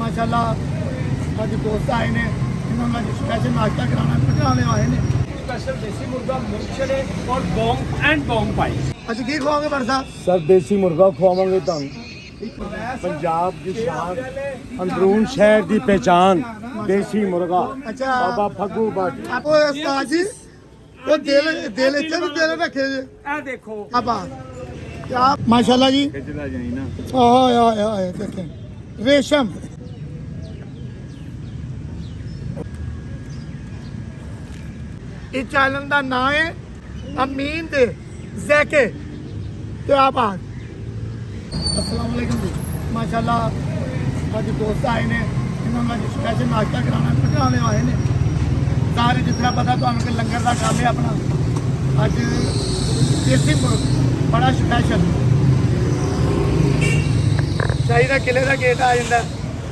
माशाल्लाह आज दोस्त आए ने इन्होंने आज स्पेशल नाश्ता कराना पकाने आए ने स्पेशल देसी मुर्गा मुर्गछड़े और बोंग एंड बोंग पाई। अच्छा की खवाओगे बड़ साहब? सर देसी मुर्गा खवावांगे ਤੁਹਾਨੂੰ पंजाब की शान अंदरून शहर की पहचान देसी मुर्गा अच्छा बाबा फग्गू भट्ट आप उस्ताद जी वो दिल इतने भी दिल रखे जी ए देखो अब क्या माशाल्लाह जी खिचला जाई ना आए देखें रेशम इस चैनल का नाम है अमीन दे जैके क्या बात अस्सलाम वालेकुम जी माशाल्लाह आज दोस्त आए ने इन्होंने आज स्पेशल नाश्ता कराना पकाने आए ने सारे जितना पता तो कि लंगर का काम है अपना अज देसी मुर्ग बड़ा स्पेशल शाही का किले का गेट आ जाता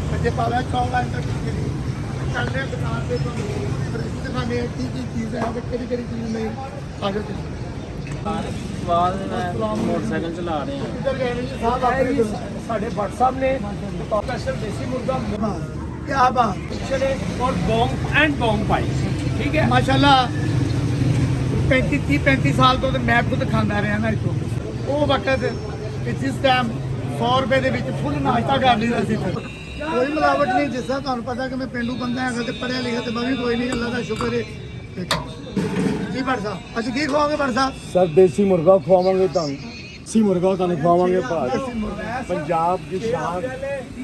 बच्चे पावे चौक आ जाता चलते हैं दुकान से दिखाने की चीज़ है कि चीज़ नहीं आगे ਸਵਾਲ ਮੋਟਰਸਾਈਕਲ ਚਲਾ ਰਹੇ ਹਾਂ इधर गए जी साहब आपने ਸਾਡੇ WhatsApp ਨੇ स्पेशल देसी मुर्गा क्या बात मुर्गछड़े और बोंग एंड बोंग पाई। ठीक है माशाल्लाह 35 साल तो मैं खुद खांदा रहा ना इतो वो वक्त जिस टाइम 100 रुपए ਦੇ ਵਿੱਚ ਫੁੱਲ ਨਾਸ਼ਤਾ ਕਰ ਲਈਦਾ ਸੀ ਕੋਈ ਮਿਲਾਵਟ ਨਹੀਂ ਜਿਸ ਤਰ੍ਹਾਂ ਤੁਹਾਨੂੰ ਪਤਾ ਕਿ ਮੈਂ ਪਿੰਡੂ ਬੰਦਾ ਹੈਗਾ ਤੇ ਪੜਿਆ ਲਿਖਿਆ ਤੇ ਮੈਂ ਵੀ ਕੋਈ ਨਹੀਂ ਅੱਲਾ ਦਾ ਸ਼ੁਕਰ ਹੈ ਜੀ ਬੜ ਸਾਹਿਬ ਅੱਜ ਕੀ ਖਵਾਓਗੇ ਬੜ ਸਾਹਿਬ? सर देसी मुर्गा खवावांगे ਤੁਹਾਨੂੰ देसी मुर्गा ਤੁਹਾਨੂੰ ਖਵਾਵਾਂਗੇ ਭਾਜੀ पंजाब की शान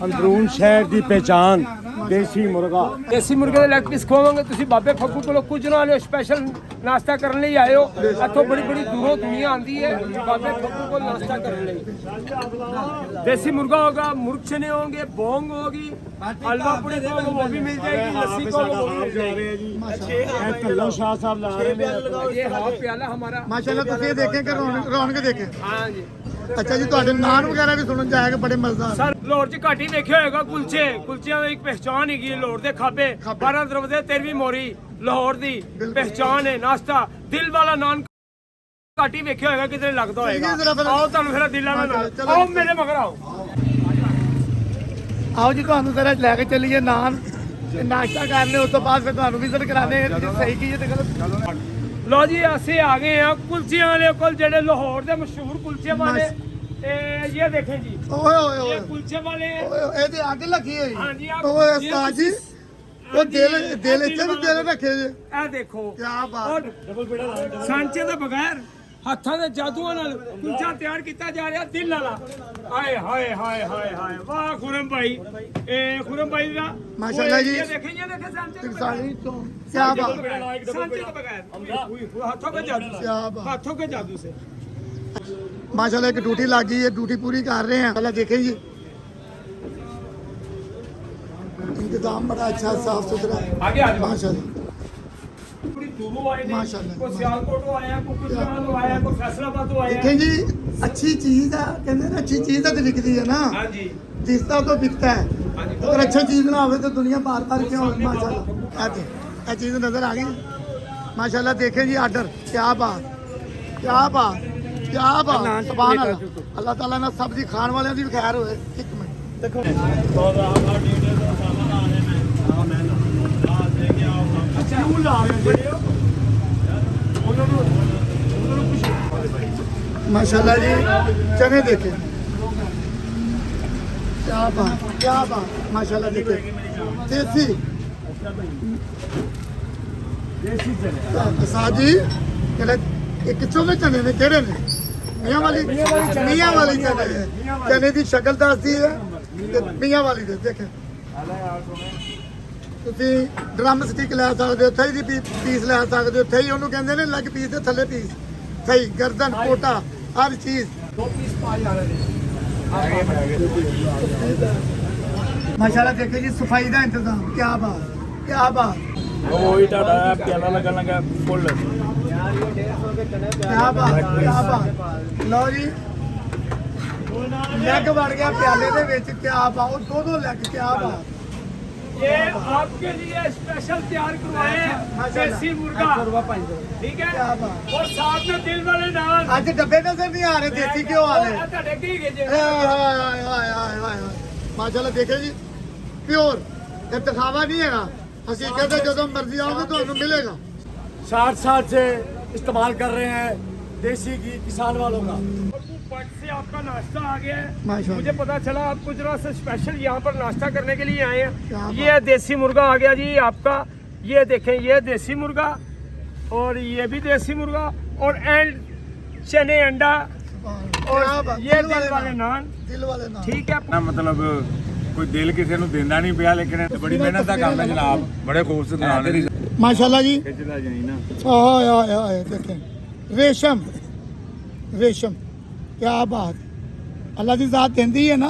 अंदरून शहर की पहचान देसी मुर्गा ਦੇਸੀ ਮੁਰਗੇ ਦੇ ਲੈਗ ਪੀਸ ਖਵਾਵਾਂਗੇ। ਤੁਸੀਂ ਬਾਬੇ ਫੱਗੂ ਕੋਲੋਂ ਕੁਝ ਨਾ ਲਿਓ ਸਪੈਸ਼ਲ ਨਾਸ਼ਤਾ ਕਰਨ ਲਈ ਆਏ ਹੋ ਇੱਥੋਂ ਬੜੀ ਦੂਰੋਂ ਦੁਨੀਆ ਆਂਦੀ ਹੈ ਬਾਬੇ ਫੱਗੂ ਕੋਲ ਨਾਸ਼ਤਾ ਕਰਨ ਲਈ। देसी मुर्गा होगा मुर्गछने होंगे बोंग होगी हलवा पूड़ी को वो भी मिल जाएगी लस्सी को वो भी मिल जाएगी। ढिल्लों शाह साहब ला रहे हैं ये हाफ प्याला हमारा ਮਾਸ਼ਾਅੱਲਾ ਤੁਸੀਂ ਇਹ ਦੇਖੇ ਕਿ ਰੌਣਕ ਦੇਖੇ हाँ जी ਅੱਛਾ ਜੀ ਤੁਹਾਡੇ ਨਾਨ ਵਗੈਰਾ ਵੀ ਸੁਣਨ ਚ ਆਇਆ ਕਿ ਬੜੇ ਮਜ਼ੇਦਾਰ ਸਰ ਲਾਹੌਰ 'ਚ ਘੱਟ ਹੀ ਦੇਖਿਆ ਹੋਏਗਾ ਕੁਲਚਿਆਂ ਦੀ ਇੱਕ ਪਹਿਚਾਨ ਹੈਗੀ ਹੈ ਲਾਹੌਰ ਦੇ ਖਾਬੇ 12 ਦਰਵਾਜ਼ੇ 13ਵੀਂ ਮੋਰੀ ਲਾਹੌਰ ਦੀ ਪਹਿਚਾਨ ਹੈ ਨਾਸ਼ਤਾ ਦਿਲ ਵਾਲਾ ਨਾਨ ਘੱਟ ਹੀ ਵੇਖਿਆ ਹੋਏਗਾ ਕਿਤੇ ਲੱਗਦਾ ਹੋਏਗਾ। ਆਓ ਤੁਹਾਨੂੰ ਫਿਰ ਦਿਲ ਵਾਲਾ ਨਾਨ ਆਓ ਮੇਰੇ ਮਗਰ ਆਓ ਆਓ ਜੀ ਤੁਹਾਨੂੰ ਜ਼ਰਾ ਲੈ ਕੇ ਚੱਲੀਏ ਨਾਨ ਤੇ ਨਾਸ਼ਤਾ ਕਰਨੇ ਉਸ ਤੋਂ ਬਾਅਦ ਫਿਰ ਤੁਹਾਨੂੰ ਵਿਜ਼ਿਟ ਕਰਾਣੇ ਸਹੀ ਕੀ ਹੈ ਤੇ ਗਲਤ। ਲੋ ਜੀ ਅਸੀਂ ਆ ਗਏ ਆ ਕੁਲਚਿਆਂ ਵਾਲੇ ਕੋਲ ਜਿਹੜੇ ਲਾਹੌਰ ਦੇ ਮਸ਼ਹੂਰ ਕੁਲਚੇ ਵਾਲੇ ਇਹ ਦੇਖੇ ਜੀ ਓਏ ਓਏ ਓਏ ਇਹ ਕੁਲਚੇ ਵਾਲੇ ਓਏ ਇਹ ਤੇ ਅੱਗ ਲੱਗੀ ਹੋਈ हाँ जी, आप- ਓਏ ਉਸਤਾਦ ਜੀ ਉਹ ਦਿਲ ਇੱਥੇ ਵੀ ਦਿਲ ਰੱਖੇ ਜੀ ਇਹ ਦੇਖੋ ਕੀ ਬਾਤ ਔਰ ਸਾਂਚੇ ਤੋਂ ਬਗੈਰ ਹੱਥਾਂ ਦੇ ਜਾਦੂਆਂ ਨਾਲ ਕੁਲਚਾ ਤਿਆਰ ਕੀਤਾ ਜਾ ਰਿਹਾ ਦਿਲ ਵਾਲਾ। ਹਾਏ ਹਾਏ ਹਾਏ ਹਾਏ ਹਾਏ ਵਾਹ ਖੁਰਮ ਭਾਈ ਇਹ ਖੁਰਮ ਭਾਈ ਦਾ ਮਾਸ਼ਾਅੱਲਾ ਜੀ। ਇਹ ਦੇਖੇ ਸਾਂਚੇ ਤੋਂ ਸਾਰੀ ਤੋਂ ਕੀ ਬਾਤ साँचे के बगैर हाथों के जादू से क्या बात। हाथों के जादू से माशाल्लाह एक ड्यूटी लग गई है ड्यूटी पूरी कर रहे हैं पहले देखें जी इंतजाम बड़ा अच्छा साफ सुथरा है आगे आ जाओ। माशाल्लाह पूरी दूरों आए ने माशाल्लाह। कोई सियालकोट तो आया कोई कुचामन तो आया कोई फैसलाबाद तो आया। देखें जी अच्छी चीज है कहते हैं ना अच्छी चीज है तो बिकती है ना हाँ जी जिसका तो बिकता है अगर अच्छी चीज ना हो तो दुनिया बार बार क्यों माशाल्लाह ये चीज नजर आ गई माशाल्लाह देखें जी आर्डर क्या बात क्या बात क्या बात सुभान अल्लाह अल्लाह ताला ने सब दी खान वाले दी भी खैर होए एक मिनट देखो अच्छा वो ला रहे हैं माशाल्लाह जी चने देखे क्या बात माशाल्लाह देखे देसी साहब जी एक चोवे चने ने केड़े ने मियां वाली चने चने की शक्ल दसदी है ते मियां वाली दे देखे ਤੁਸੀਂ ਡਰਮ ਸਟਿਕ ਲੈ ਸਕਦੇ ਹੋ ਥਈ ਦੀ ਪੀਸ ਲੈ ਸਕਦੇ ਹੋ ਥਈ ਉਹਨੂੰ ਕਹਿੰਦੇ ਨੇ ਲੱਗ ਪੀਸ ਦੇ ਥੱਲੇ ਪੀਸ ਥਈ ਗਰਦਨ ਕੋਟਾ ਹਰ ਚੀਜ਼ 2 पीस पा जा रहे हैं। माशाल्लाह देखिए जी सफाई का इंतजाम क्या बात वही टाटा प्याला लगन लगा फुल क्या बात लो जी ਲੈਗ ਵੜ ਗਿਆ ਪਿਆਲੇ ਦੇ ਵਿੱਚ क्या बात ਉਹ ਦੋ ਲੈਗ क्या बात ये आपके लिए स्पेशल तैयार करवाए हैं देसी मुर्गा ठीक है क्या बात और साथ में दिल वाले नान ਅੱਜ ਡੱਬੇ ਨਜ਼ਰ ਨਹੀਂ ਆ ਰਹੇ ਦੇਸੀ ਘਿਓ ਵਾਲੇ ਤੁਹਾਡੇ ਕੀ ਗਏ ਹਾਏ ਹਾਏ ਹਾਏ ਹਾਏ ਹਾਏ ਮਾਸ਼ਾਅੱਲਾ ਦੇਖੇ ਜੀ ਪਿਓਰ ਇਹ ਦਿਖਾਵਾ ਨਹੀਂ ਹੈਗਾ ਹਕੀਕਤ ਹੈ ਜਦੋਂ ਮਰਜ਼ੀ ਆਓਗੇ ਤੁਹਾਨੂੰ ਮਿਲੇਗਾ 60 साल से इस्तेमाल कर रहे हैं देसी घी किसान वालों का। पट से आपका नाश्ता आ गया है। माशाल्लाह। मुझे पता चला आप गुजरात से स्पेशल यहाँ पर नाश्ता करने के लिए आए क्या हैं। बात। ये देसी मुर्गा आ गया जी आपका। ये देखें, ये देसी मुर्गा और ये भी देसी मुर्गा और एंड चने अंडा और ये दिल वाले नान। ਦਿਲ ਵਾਲੇ ਨਾਲ ठीक है। ਨਾ ਮਤਲਬ ਕੋਈ ਦਿਲ ਕਿਸੇ ਨੂੰ ਦਿੰਦਾ ਨਹੀਂ ਪਿਆ ਲੇਕਿਨ ਇਹ ਬੜੀ ਮਿਹਨਤ ਦਾ ਕੰਮ ਹੈ ਜਨਾਬ ਬੜੇ ਖੂਬਸੂਰਤ ਨਾਲ ਹੈ माशाल्लाह जी ਖਿੱਚਦਾ ਜਾਈ ਨਾ आए देखें रेशम रेशम क्या बात अल्लाह की जात देंदी है ना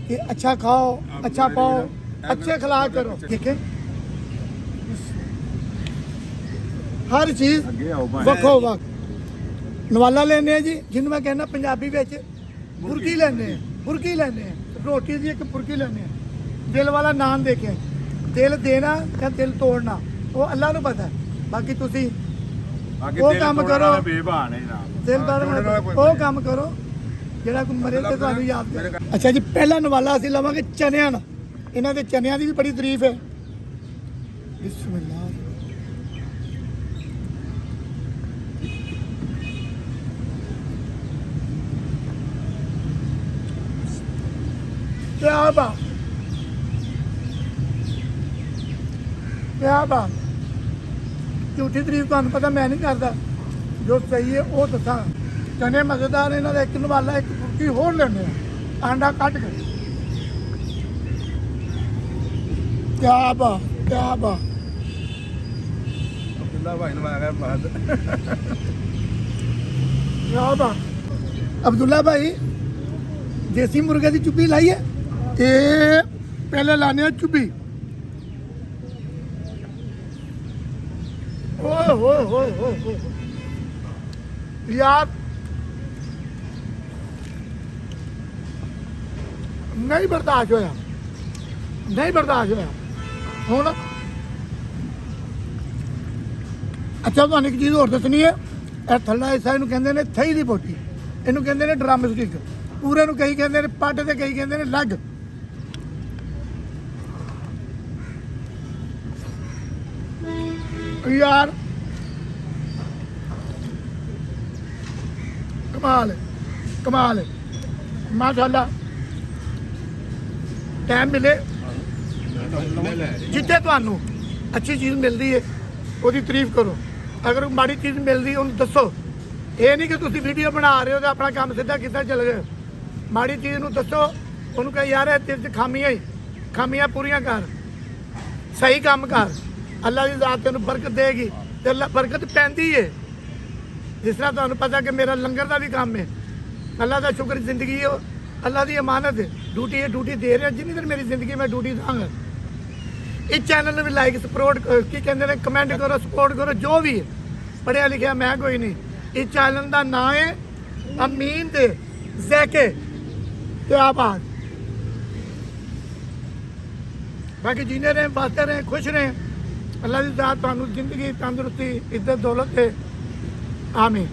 कि अच्छा खाओ अच्छा पाओ अच्छे खिलाफ करो ठीक है हर चीज ਅੱਗੇ ਆਓ ਭਾਈ वक्ो वक्त नवाला लेने जी जिन्होंने मैं कहना पंजाबी ਵਿੱਚ बुरकी लेने बुरकी लेने रोटी ਦੀ ਇੱਕ बुरकी लेने दिल वाला नान देखें दिल देना या दिल तोड़ना वो अल्लाह ਨੂੰ ਪਤਾ ਹੈ ਬਾਕੀ ਤੁਸੀਂ ਬਾਕੀ ਉਹ ਦਿਲ ਕੰਮ ਤੋੜਨ ਕਰੋ। ਵਾਲਾ ਬੇਭਾ ਨੇ ਜਨਾਬ ਦਿਲ ਤੋੜਨ ਉਹ ਕੰਮ ਕਰੋ ਜਿਹੜਾ ਕੋਈ ਮਰੇ ਤੇ ਤੁਹਾਨੂੰ ਯਾਦ ਕਰੇ ਅੱਛਾ ਜੀ ਪਹਿਲਾ ਨਵਾਲਾ ਅਸੀਂ ਲਵਾਂਗੇ ਚਨਿਆਂ ਨਾਲ ਇਹਨਾਂ ਦੇ ਚਨਿਆਂ ਦੀ ਵੀ ਬੜੀ ਤਾਰੀਫ ਹੈ ਬਿਸਮਿਲ੍ਲਾ क्या बात क्या बात ਝੂਠੀ ਤਾਰੀਫ ਤੁਹਾਨੂੰ ਪਤਾ ਮੈਂ ਨਹੀਂ ਕਰਦਾ ਜੋ ਸਹੀ ਹੈ ਉਹ ਦੱਸਾਂ ਚਨੇ ਮਜ਼ੇਦਾਰ ਇਹਨਾਂ ਦਾ ਇੱਕ ਨਵਾਲਾ ਇੱਕ ਕੁਰਕੀ ਹੋਰ ਲੈਣੇ ਆ ਆਂਡਾ ਕੱਢ ਕੇ ਕਿਆ ਬਾਤ ਕਿਆ ਬਾਤ ਅਬਦੁੱਲਾ ਭਾਈ ਨੂੰ ਆ ਗਿਆ ਬਾਤ ਕਿਆ ਬਾਤ ਅਬਦੁੱਲਾ ਭਾਈ ਦੇਸੀ ਮੁਰਗੇ ਦੀ ਚੁੱਪੀ ਲਾਈ ਹੈ ਇਹ ਪਹਿਲੇ ਲਾਣੇ ਆ ਚੁੱਪੀ ਓਏ ਹੋਏ ਹੋਏ ਹੋਏ ਹੋਏ यार नहीं बर्दाश्त होया नहीं बर्दाश्त होया ਹੁਣ ਅੱਛਾ ਤੁਹਾਨੂੰ ਇੱਕ ਚੀਜ਼ ਹੋਰ ਦੱਸਣੀ ਹੈ ਇਹ ਥੱਲਾ ਹਿੱਸਾ ਇਹਨੂੰ ਕਹਿੰਦੇ ਨੇ ਥਈ ਦੀ ਬੋਟੀ ਇਹਨੂੰ ਕਹਿੰਦੇ ਨੇ ਡਰਮ ਸਟਿਕ ਪੂਰੇ ਨੂੰ ਕਈ ਕਹਿੰਦੇ ਨੇ ਪੱਟ ਤੇ ਕਈ ਕਹਿੰਦੇ ਨੇ ਲੱਗ ਯਾਰ कमाल है माशाल्लाह टाइम मिले जिथे ਤੁਹਾਨੂੰ अच्छी चीज़ मिलती है ਉਹਦੀ ਤਾਰੀਫ ਕਰੋ अगर माड़ी चीज़ मिलती ਉਹਨੂੰ ਦੱਸੋ ਇਹ ਨਹੀਂ ਕਿ ਤੁਸੀਂ ਵੀਡੀਓ ਬਣਾ ਰਹੇ ਹੋ ਤੇ ਆਪਣਾ ਕੰਮ ਸਿੱਧਾ ਕਿੱਦਾਂ ਚੱਲ ਗਿਆ ਮਾੜੀ ਚੀਜ਼ ਨੂੰ ਦੱਸੋ ਉਹਨੂੰ ਕਹੇ ਯਾਰ ਇਹ ਤੇਰੇ 'ਚ ਖਾਮੀਆਂ ਪੂਰੀਆਂ ਕਰ ਸਹੀ ਕੰਮ ਕਰ ਅੱਲਾ ਦੀ ਜ਼ਾਤ ਤੈਨੂੰ ਬਰਕਤ ਦੇਗੀ ਤੇ ਅੱਲਾ ਬਰਕਤ ਪੈਂਦੀ ਹੈ जिस तरह तुहानू पता कि मेरा लंगर का भी काम है अल्लाह का शुक्र जिंदगी है अल्लाह की अमानत है ड्यूटी है ड्यूटी दे रहे हैं जिन्नी देर मेरी जिंदगी में ड्यूटी दांगा इस चैनल में भी लाइक सपोर्ट की कहते हैं कमेंट करो सपोर्ट करो जो भी है पढ़िया लिखा मैं कोई नहीं इस चैनल का नाम है अमीन दे जैके क्या बात बाकी जीने रहे बातें रहे खुश रहे अल्लाह की ज़ात तुहानू जिंदगी तंदुरुस्ती इज्जत दौलत है आमीन।